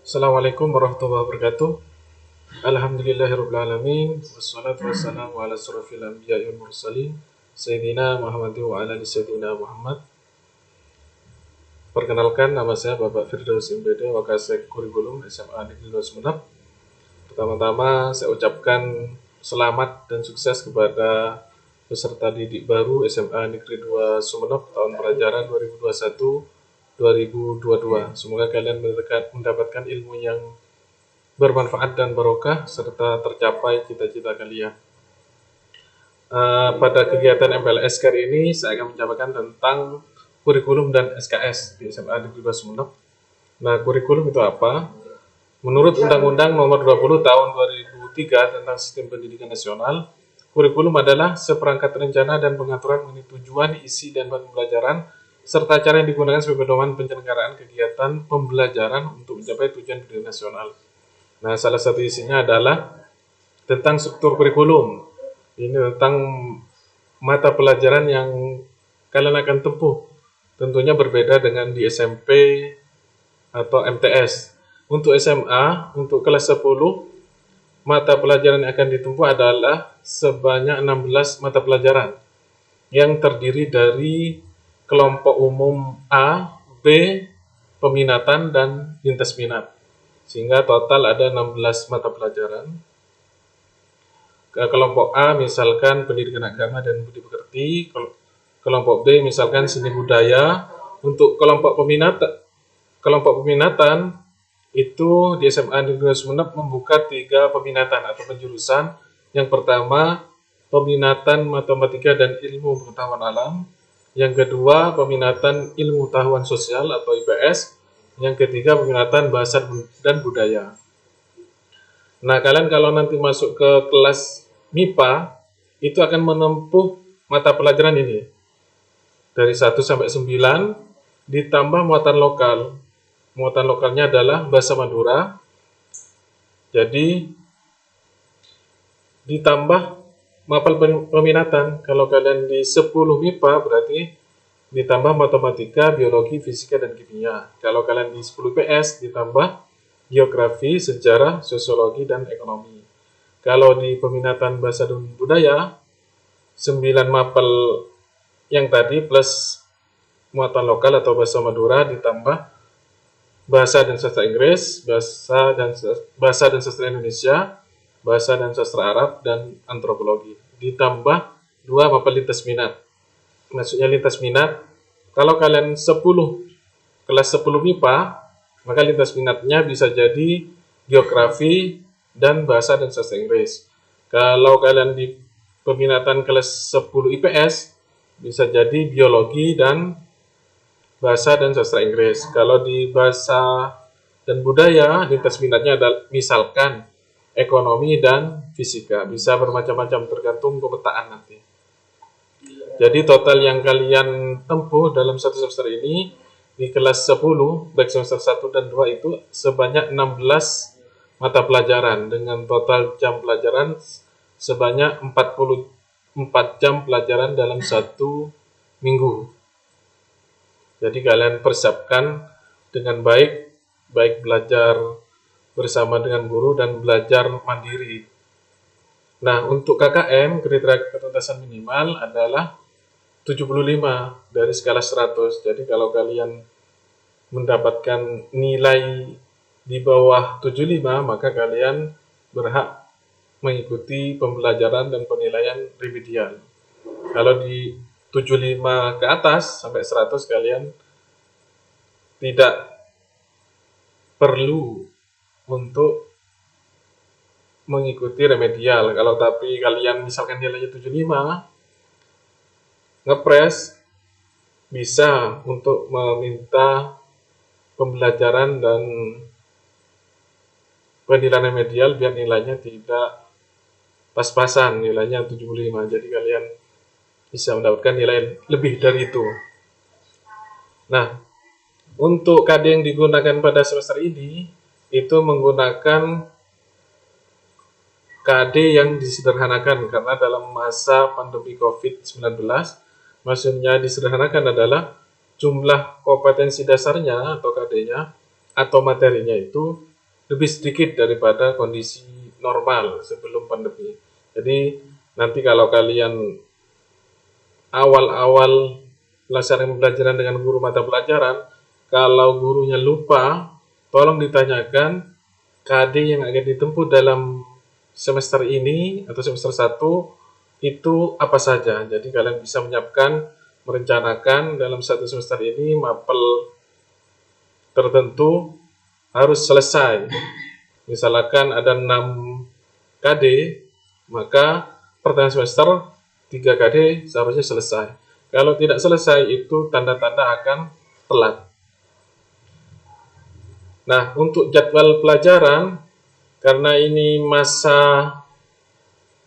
Assalamualaikum warahmatullahi wabarakatuh. Alhamdulillahirabbil alamin wassalatu wassalamu ala asrofil anbiya'i wal mursalin sayyidina Muhammadin wa ala ali sayyidina Muhammad. Perkenalkan, nama saya Bapak Firdaus Imbede, Wakasek Kurikulum SMA Negeri 2 Sumeneb. Pertama-tama saya ucapkan selamat dan sukses kepada peserta didik baru SMA Negeri 2 Sumeneb tahun pelajaran 2021-2022. Semoga kalian mendapatkan ilmu yang bermanfaat dan barokah serta tercapai cita-cita kalian. Pada kegiatan MPLS kali ini saya akan menyampaikan tentang kurikulum dan SKS di SMA Negeri 2 Sumeneb. Nah, kurikulum itu apa? Menurut Undang-Undang Nomor 20 Tahun 2003 tentang Sistem Pendidikan Nasional, kurikulum adalah seperangkat rencana dan pengaturan mengenai tujuan, isi, dan pembelajaran serta cara yang digunakan sebagai pedoman penyelenggaraan kegiatan pembelajaran untuk mencapai tujuan pendidikan nasional. Nah, salah satu isinya adalah tentang struktur kurikulum. Ini tentang mata pelajaran yang kalian akan tempuh. Tentunya berbeda dengan di SMP atau MTS. Untuk SMA, untuk kelas 10, mata pelajaran yang akan ditempuh adalah sebanyak 16 mata pelajaran yang terdiri dari kelompok umum A, B, peminatan, dan lintas minat. Sehingga total ada 16 mata pelajaran. Kelompok A misalkan pendidikan agama dan budi pekerti, kelompok B misalkan seni budaya. Untuk kelompok peminatan itu di SMA Negeri Sumeneb membuka 3 peminatan atau penjurusan. Yang pertama, peminatan matematika dan ilmu pengetahuan alam. Yang kedua, peminatan ilmu pengetahuan sosial atau IPS. Yang ketiga, peminatan bahasa dan budaya. Nah, kalian kalau nanti masuk ke kelas MIPA, itu akan menempuh mata pelajaran ini. Dari 1 sampai 9, ditambah muatan lokal. Muatan lokalnya adalah bahasa Madura. Jadi, ditambah mapel peminatan. Kalau kalian di 10 MIPA, berarti ditambah matematika, biologi, fisika, dan kimia. Kalau kalian di 10 PS, ditambah geografi, sejarah, sosiologi, dan ekonomi. Kalau di peminatan bahasa dan budaya, 9 mapel yang tadi plus muatan lokal atau bahasa Madura ditambah bahasa dan sastra Inggris, bahasa dan sastra Indonesia, bahasa dan sastra Arab, dan antropologi. Ditambah 2 mapel lintas minat. Maksudnya lintas minat, kalau kalian 10 kelas 10 MIPA, maka lintas minatnya bisa jadi geografi dan bahasa dan sastra Inggris. Kalau kalian di peminatan kelas 10 IPS, bisa jadi biologi dan bahasa dan sastra Inggris. Kalau di bahasa dan budaya, lintas minatnya adalah misalkan ekonomi dan fisika. Bisa bermacam-macam tergantung pemetaan nanti. Jadi total yang kalian tempuh dalam satu semester ini di kelas 10, baik semester 1 dan 2 itu sebanyak 16 mata pelajaran dengan total jam pelajaran sebanyak 44 jam pelajaran dalam 1 minggu. Jadi kalian persiapkan dengan baik belajar bersama dengan guru dan belajar mandiri. Nah, untuk KKM, kriteria ketuntasan minimal adalah 75 dari skala 100. Jadi kalau kalian mendapatkan nilai di bawah 75, maka kalian berhak mengikuti pembelajaran dan penilaian remedial. Kalau di 75 ke atas sampai 100, kalian tidak perlu untuk mengikuti remedial. Kalau tapi kalian misalkan nilainya 75, ngepres bisa untuk meminta pembelajaran dan penilaian remedial biar nilainya tidak pas-pasan, nilainya 75. Jadi kalian bisa mendapatkan nilai lebih dari itu. Nah, untuk KD yang digunakan pada semester ini itu menggunakan KD yang disederhanakan karena dalam masa pandemi COVID-19, maksudnya disederhanakan adalah jumlah kompetensi dasarnya atau KD-nya atau materinya itu lebih sedikit daripada kondisi normal sebelum pandemi. Jadi nanti kalau kalian awal-awal melaksanakan pembelajaran dengan guru mata pelajaran, kalau gurunya lupa, tolong ditanyakan KD yang akan ditempuh dalam semester ini atau semester 1 itu apa saja. Jadi kalian bisa menyiapkan, merencanakan dalam satu semester ini mapel tertentu harus selesai. Misalkan ada 6 KD, maka pertengahan semester 3 KD seharusnya selesai. Kalau tidak selesai, itu tanda-tanda akan telat. Nah, untuk jadwal pelajaran, karena ini masa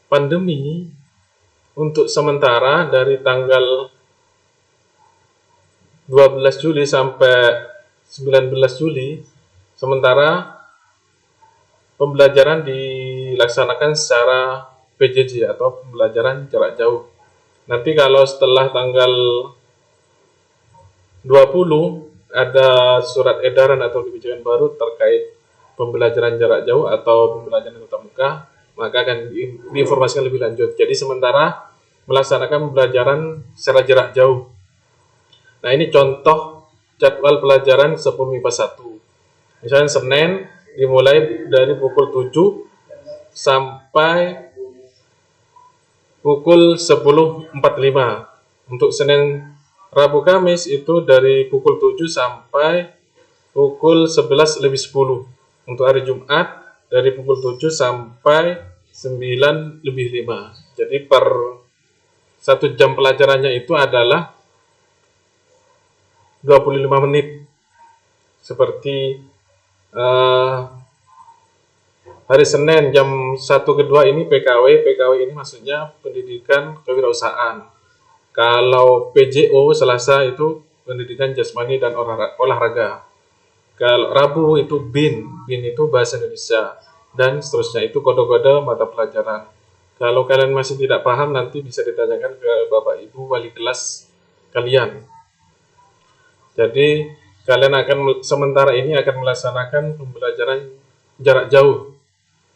pandemi, untuk sementara dari tanggal 12 Juli sampai 19 Juli, sementara pembelajaran dilaksanakan secara PJJ atau pembelajaran jarak jauh. Nanti kalau setelah tanggal 20 ada surat edaran atau kebijakan baru terkait pembelajaran jarak jauh atau pembelajaran tatap muka, maka akan diinformasikan lebih lanjut. Jadi sementara melaksanakan pembelajaran secara jarak jauh. Nah, ini contoh jadwal pelajaran 10 MIPA 1. Misalnya Senin dimulai dari pukul 7 sampai pukul 10.45. Untuk Senin, Rabu, Kamis itu dari pukul 7 sampai pukul 11.10. Untuk hari Jumat dari pukul 7 sampai 9.05. Jadi per 1 jam pelajarannya itu adalah 25 menit. Seperti hari Senin jam 1 ke 2 ini PKW. PKW ini maksudnya pendidikan kewirausahaan. Kalau PJO Selasa itu pendidikan jasmani dan olahraga. Kalau Rabu itu BIN. BIN itu bahasa Indonesia. Dan seterusnya itu kode-kode mata pelajaran. Kalau kalian masih tidak paham, nanti bisa ditanyakan ke Bapak Ibu wali kelas kalian. Jadi kalian akan sementara ini akan melaksanakan pembelajaran jarak jauh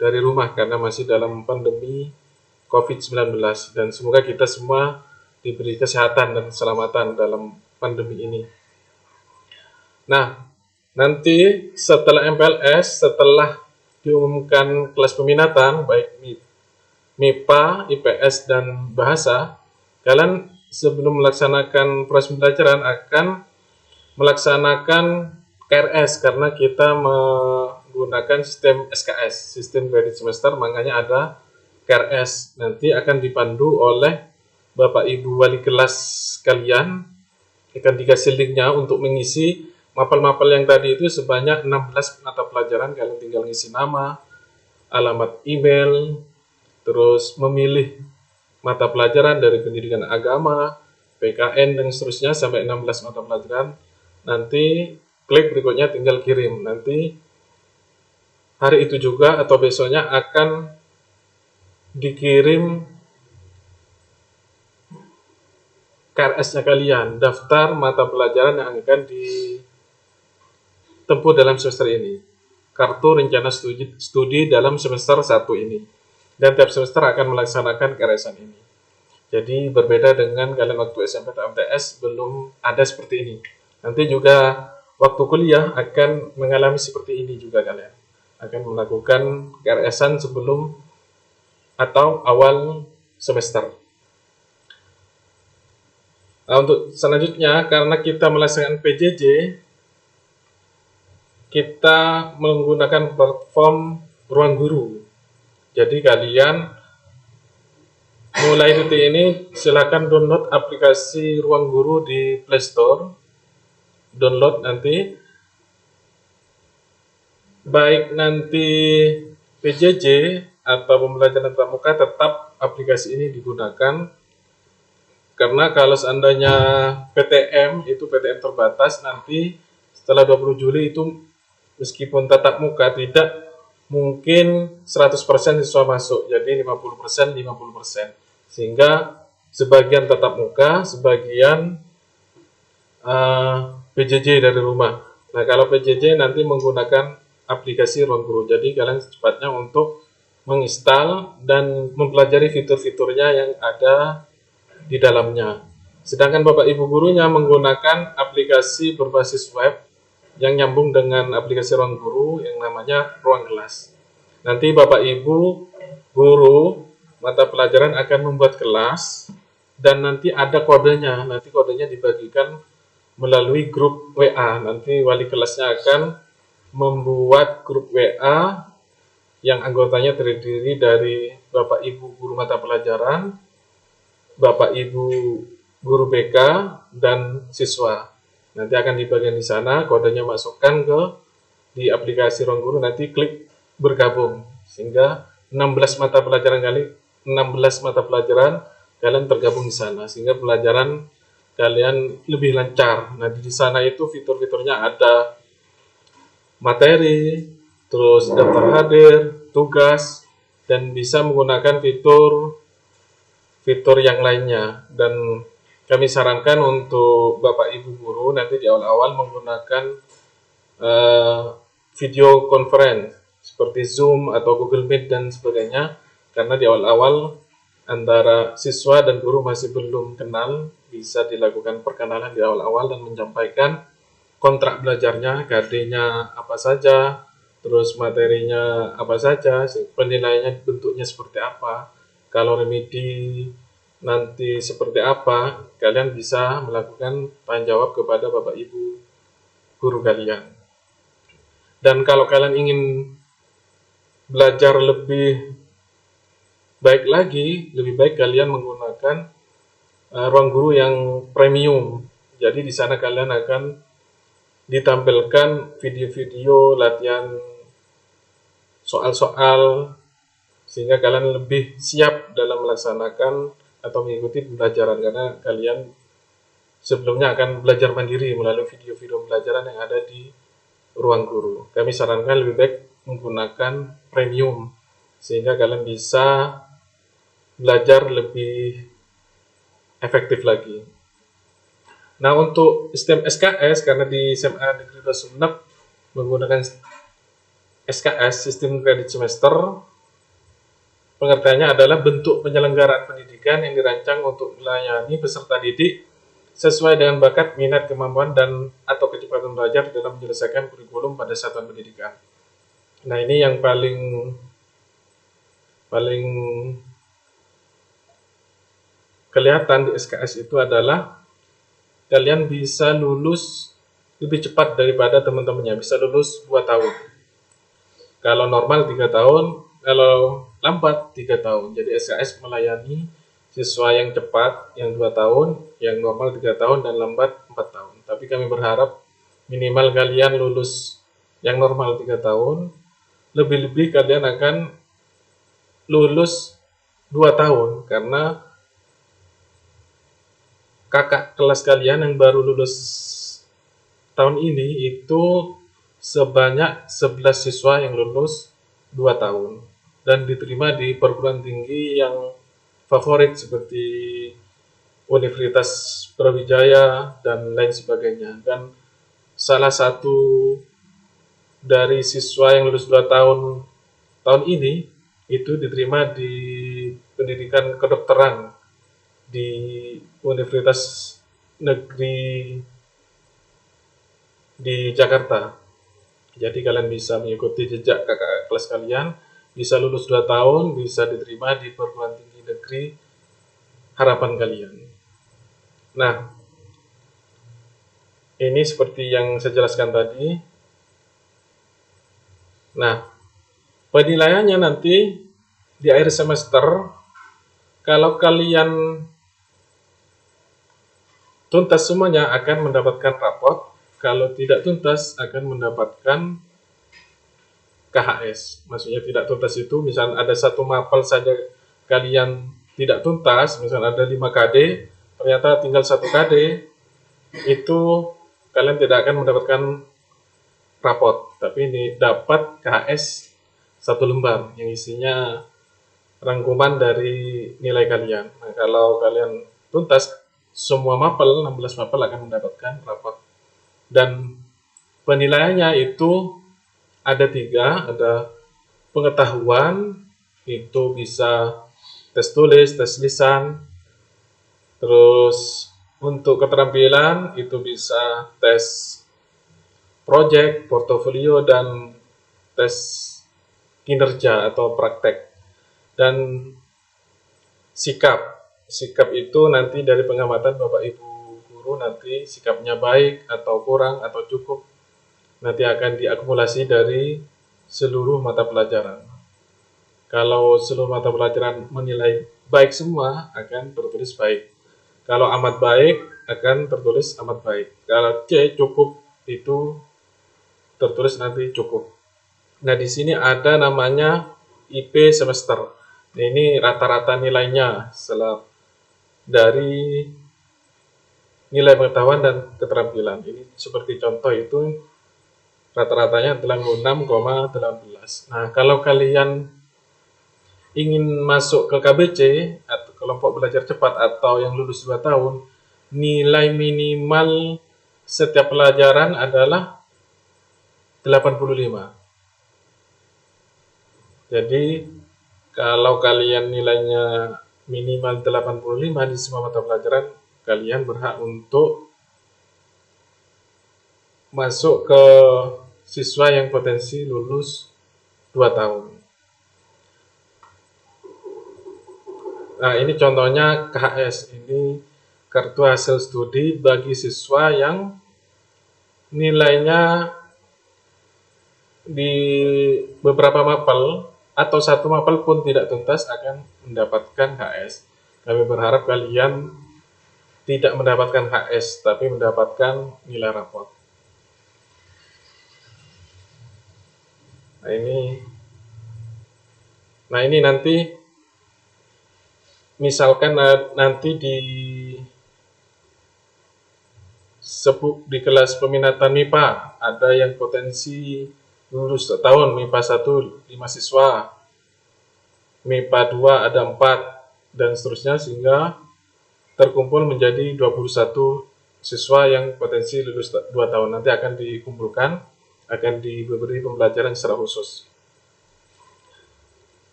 dari rumah karena masih dalam pandemi COVID-19, dan semoga kita semua diberi kesehatan dan keselamatan dalam pandemi ini. Nah, nanti setelah MPLS, setelah diumumkan kelas peminatan baik MIPA, IPS, dan bahasa, kalian sebelum melaksanakan proses pembelajaran akan melaksanakan KRS karena kita menggunakan sistem SKS, sistem kredit semester, makanya ada KRS. Nanti akan dipandu oleh Bapak Ibu wali kelas kalian, akan dikasih linknya untuk mengisi mapel-mapel yang tadi itu sebanyak 16 mata pelajaran. Kalian tinggal ngisi nama, alamat email, terus memilih mata pelajaran dari pendidikan agama, PKN, dan seterusnya sampai 16 mata pelajaran. Nanti klik berikutnya tinggal kirim. Nanti hari itu juga atau besoknya akan dikirim KRS-nya kalian, daftar mata pelajaran yang akan ditempuh dalam semester ini, kartu rencana studi dalam semester 1 ini, dan tiap semester akan melaksanakan KRS-an ini. Jadi berbeda dengan kalian waktu SMP atau MTS belum ada seperti ini. Nanti juga waktu kuliah akan mengalami seperti ini juga, kalian akan melakukan KRS-an sebelum atau awal semester. Nah, untuk selanjutnya, karena kita melaksanakan PJJ, kita menggunakan platform Ruang Guru. Jadi kalian mulai detik ini silakan download aplikasi Ruang Guru di Play Store. Download nanti, baik nanti PJJ atau pembelajaran tatap muka, tetap aplikasi ini digunakan. Karena kalau seandainya PTM, itu PTM terbatas, nanti setelah 20 Juli itu meskipun tatap muka tidak mungkin 100% siswa masuk, jadi 50%, 50%. Sehingga sebagian tatap muka, sebagian PJJ dari rumah. Nah, kalau PJJ nanti menggunakan aplikasi Ruang Guru. Jadi kalian secepatnya untuk menginstal dan mempelajari fitur-fiturnya yang ada di dalamnya. Sedangkan Bapak Ibu gurunya menggunakan aplikasi berbasis web yang nyambung dengan aplikasi Ruang Guru yang namanya Ruang Kelas. Nanti Bapak Ibu guru mata pelajaran akan membuat kelas dan nanti ada kodenya. Nanti kodenya dibagikan melalui grup WA. Nanti wali kelasnya akan membuat grup WA yang anggotanya terdiri dari Bapak Ibu guru mata pelajaran, Bapak Ibu guru BK, dan siswa. Nanti akan dibagikan di sana, kodenya masukkan di aplikasi Ruang Guru, nanti klik bergabung. Sehingga 16 mata pelajaran kalian tergabung di sana. Sehingga pelajaran kalian lebih lancar. Nah, di sana itu fitur-fiturnya ada materi, terus daftar hadir, tugas, dan bisa menggunakan fitur yang lainnya. Dan kami sarankan untuk Bapak Ibu guru nanti di awal-awal menggunakan video conference seperti Zoom atau Google Meet dan sebagainya, karena di awal-awal antara siswa dan guru masih belum kenal, bisa dilakukan perkenalan di awal-awal dan menyampaikan kontrak belajarnya, KD-nya apa saja, terus materinya apa saja, penilaiannya bentuknya seperti apa, kalau remedi nanti seperti apa, kalian bisa melakukan tanya jawab kepada Bapak Ibu guru kalian. Dan kalau kalian ingin belajar lebih baik lagi, lebih baik kalian menggunakan Ruang Guru yang premium. Jadi di sana kalian akan ditampilkan video-video latihan soal-soal sehingga kalian lebih siap dalam melaksanakan atau mengikuti pembelajaran, karena kalian sebelumnya akan belajar mandiri melalui video-video pembelajaran yang ada di Ruang Guru. Kami sarankan lebih baik menggunakan premium sehingga kalian bisa belajar lebih efektif lagi. Nah, untuk sistem SKS, karena di SMA Negeri 2 Sumeneb menggunakan SKS, sistem kredit semester, pengertiannya adalah bentuk penyelenggaraan pendidikan yang dirancang untuk melayani peserta didik sesuai dengan bakat, minat, kemampuan, dan atau kecepatan belajar dalam menyelesaikan kurikulum pada satuan pendidikan. Nah, ini yang paling kelihatan di SKS itu adalah kalian bisa lulus lebih cepat daripada teman-temannya, bisa lulus 2 tahun. Kalau normal 3 tahun, kalau lambat 3 tahun. Jadi SKS melayani siswa yang cepat, yang 2 tahun, yang normal 3 tahun, dan lambat 4 tahun. Tapi kami berharap minimal kalian lulus yang normal 3 tahun, lebih-lebih kalian akan lulus 2 tahun, karena kakak kelas kalian yang baru lulus tahun ini itu sebanyak 11 siswa yang lulus 2 tahun dan diterima di perguruan tinggi yang favorit seperti Universitas Brawijaya dan lain sebagainya. Dan salah satu dari siswa yang lulus 2 tahun ini itu diterima di pendidikan kedokteran di Universitas Negeri di Jakarta. Jadi kalian bisa mengikuti jejak kakak kelas kalian, bisa lulus 2 tahun, bisa diterima di perguruan tinggi negeri harapan kalian. Nah, ini seperti yang saya jelaskan tadi. Nah, penilaiannya nanti di akhir semester, kalau kalian tuntas semuanya akan mendapatkan rapot, kalau tidak tuntas akan mendapatkan KHS. Maksudnya tidak tuntas itu, misalnya ada satu mapel saja kalian tidak tuntas, misalnya ada 5 KD, ternyata tinggal 1 KD, itu kalian tidak akan mendapatkan rapot, tapi ini dapat KHS 1 lembar yang isinya rangkuman dari nilai kalian. Nah, kalau kalian tuntas semua mapel, 16 mapel akan mendapatkan rapot. Dan penilaiannya itu ada 3, ada pengetahuan, itu bisa tes tulis, tes lisan, terus untuk keterampilan itu bisa tes project, portofolio, dan tes kinerja atau praktek. Dan sikap itu nanti dari pengamatan Bapak Ibu guru, nanti sikapnya baik atau kurang atau cukup nanti akan diakumulasi dari seluruh mata pelajaran. Kalau seluruh mata pelajaran menilai baik semua, akan tertulis baik. Kalau amat baik, akan tertulis amat baik. Kalau C cukup, itu tertulis nanti cukup. Nah, di sini ada namanya IP semester. Nah, ini rata-rata nilainya setelah dari nilai pengetahuan dan keterampilan. Ini seperti contoh itu rata-ratanya 86,18. Nah, kalau kalian ingin masuk ke KBC atau kelompok belajar cepat atau yang lulus 2 tahun, nilai minimal setiap pelajaran adalah 85. Jadi kalau kalian nilainya minimal 85 di semua mata pelajaran, kalian berhak untuk masuk ke siswa yang potensi lulus 2 tahun. Nah, ini contohnya KHS, ini kartu hasil studi bagi siswa yang nilainya di beberapa mapel atau satu mapel pun tidak tuntas akan mendapatkan HS. Kami berharap kalian tidak mendapatkan HS, tapi mendapatkan nilai rapot. Nah ini nanti misalkan nanti di kelas peminatan MIPA ada yang potensi lulus setahun, MIPA 1 5 siswa, MIPA 2 ada 4, dan seterusnya, sehingga terkumpul menjadi 21 siswa yang potensi lulus 2 tahun. Nanti akan dikumpulkan, akan diberi pembelajaran secara khusus.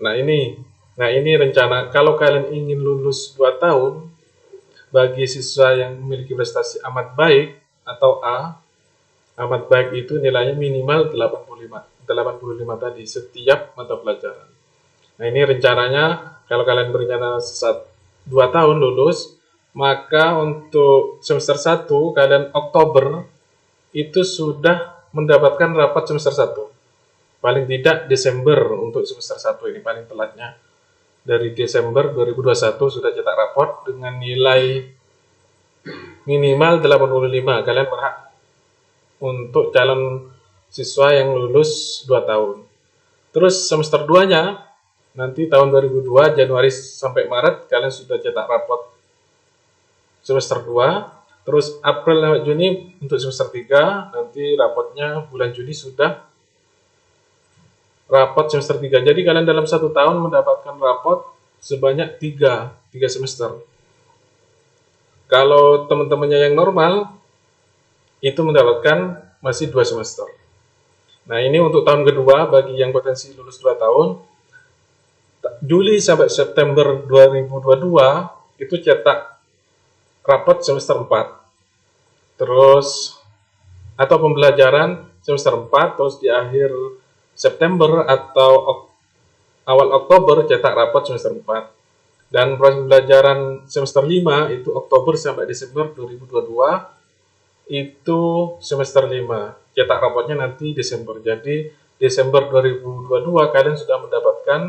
Nah ini rencana, kalau kalian ingin lulus 2 tahun, bagi siswa yang memiliki prestasi amat baik atau A, amat baik itu nilainya minimal 85 tadi setiap mata pelajaran. Nah ini rencananya, kalau kalian berencana 2 tahun lulus, maka untuk semester 1 kalian Oktober itu sudah mendapatkan rapat semester 1. Paling tidak Desember untuk semester 1 ini paling telatnya. Dari Desember 2021 sudah cetak raport dengan nilai minimal 85. Kalian berhak untuk calon siswa yang lulus 2 tahun. Terus semester 2-nya, nanti tahun 2002, Januari sampai Maret, kalian sudah cetak raport semester 2. Terus April sampai Juni untuk semester 3, nanti rapotnya bulan Juni sudah rapot semester 3. Jadi kalian dalam 1 tahun mendapatkan rapot sebanyak 3 semester. Kalau teman-temannya yang normal, itu mendapatkan masih 2 semester. Nah ini untuk tahun kedua bagi yang potensi lulus 2 tahun, Juli sampai September 2022 itu cetak rapot semester 4. Terus atau pembelajaran semester 4, terus di akhir September atau awal Oktober cetak rapot semester 4. Dan proses pembelajaran semester 5 itu Oktober sampai Desember 2022 itu semester 5. Cetak rapotnya nanti Desember. Jadi Desember 2022 kalian sudah mendapatkan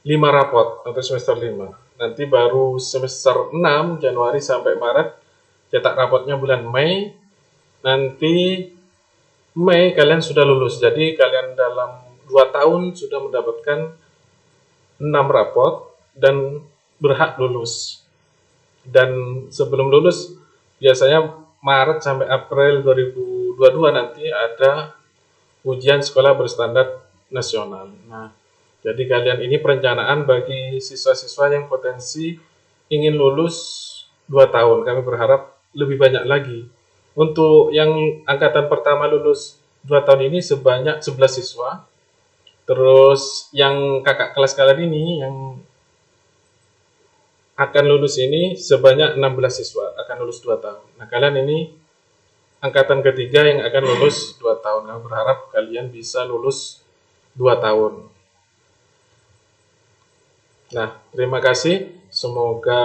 5 rapot untuk semester 5. Nanti baru semester 6 Januari sampai Maret cetak rapotnya bulan Mei. Nanti Mei kalian sudah lulus. Jadi kalian dalam 2 tahun sudah mendapatkan 6 rapot dan berhak lulus. Dan sebelum lulus biasanya Maret sampai April 2022 nanti ada ujian sekolah berstandar nasional. Nah, jadi kalian ini perencanaan bagi siswa-siswa yang potensi ingin lulus 2 tahun. Kami berharap lebih banyak lagi. Untuk yang angkatan pertama lulus 2 tahun ini sebanyak 11 siswa. Terus yang kakak kelas kalian ini yang akan lulus ini sebanyak 16 siswa, akan lulus 2 tahun. Nah, kalian ini angkatan ketiga yang akan lulus 2 tahun. Kami berharap kalian bisa lulus 2 tahun. Nah, terima kasih. Semoga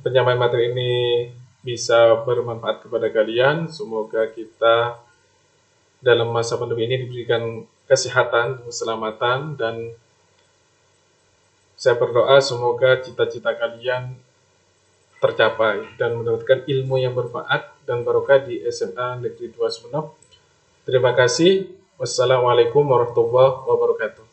penyampaian materi ini bisa bermanfaat kepada kalian. Semoga kita dalam masa pandemi ini diberikan kesehatan, keselamatan, dan saya berdoa semoga cita-cita kalian tercapai dan mendapatkan ilmu yang bermanfaat dan barokah di SMA Negeri 2 Sumeneb. Terima kasih. Wassalamualaikum warahmatullahi wabarakatuh.